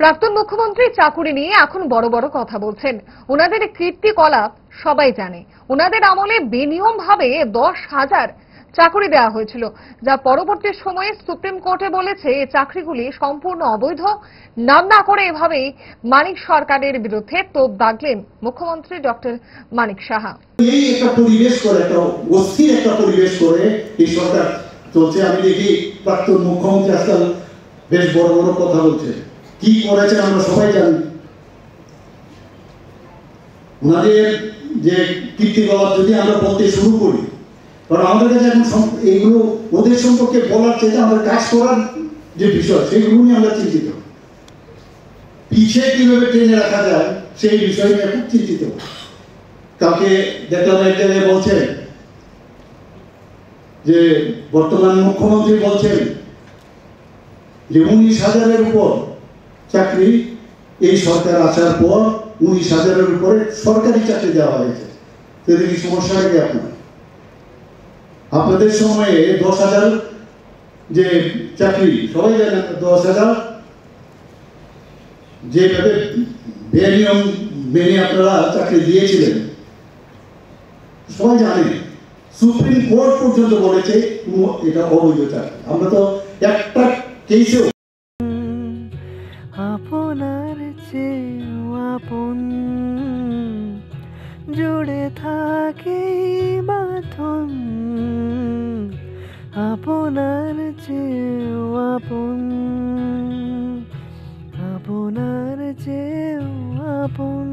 প্রাক্তন মুখ্যমন্ত্রী চাকুরি নিয়ে এখন বড় বড় কথা বলছেন। ওনাদের কীর্তিকলাপ সবাই জানে। ওনাদের আমলে বেনিয়ম ভাবে 10,000 চাকুরি দেওয়া হয়েছিল, যা পরবর্তী সময়ে সুপ্রিম কোর্টে বলেছে এই চাকরিগুলি সম্পূর্ণ অবৈধ। নাম না করে এভাবেই মানিক সরকারের বিরুদ্ধে তোপ দাগলেন মুখ্যমন্ত্রী ডক্টর মানিক সাহা। এই একটা পরিবেশ করে, একটা অস্থির একটা পরিবেশ করে এই সরকার চলছে। আমি দেখি প্রাক্তন মুখ্যমন্ত্রী আজকাল বেশ বড় বড় কথা বলছে। কি করেছেন আমরা সবাই জানি। ওনাদের যে কীর্তিকলাপ যদি আমরা বলতে শুরু করি, কারণ আমাদের কাছে এখন এইগুলো ওদের সম্পর্কে বলার চেয়ে আমাদের কাজ করার যে বিষয় সেগুলো নিয়ে আমরা চিন্তিত। পিছিয়ে কিভাবে টেনে রাখা যায় সেই বিষয় নিয়ে খুব চিন্তিত। কাউকে দেখলাম এক জায়গায় বলছেন যে বর্তমান মুখ্যমন্ত্রী বলছেন যে 19,000-এর উপর চাকরি এই সরকার আসার পর 19,000-এর উপরে সরকারি চাকরি দেওয়া হয়েছে। এতে কি সমস্যা কি আপনাদের সময়ে 10,000 যে চাকরি সবাই জানেন, 10,000 যেভাবে বেনিয়ম মেনে আপনারা চাকরি দিয়েছিলেন সবাই জানে। সুপ্রিম কোর্ট পর্যন্ত বলেছে এটা অবৈধ চাকরি। আমরা তো একটা কেসেও আপনার চেয়েও আপন জুড়ে থাকে বাঁধন, আপনার চেয়েও আপন, আপনার চেয়েও আপন।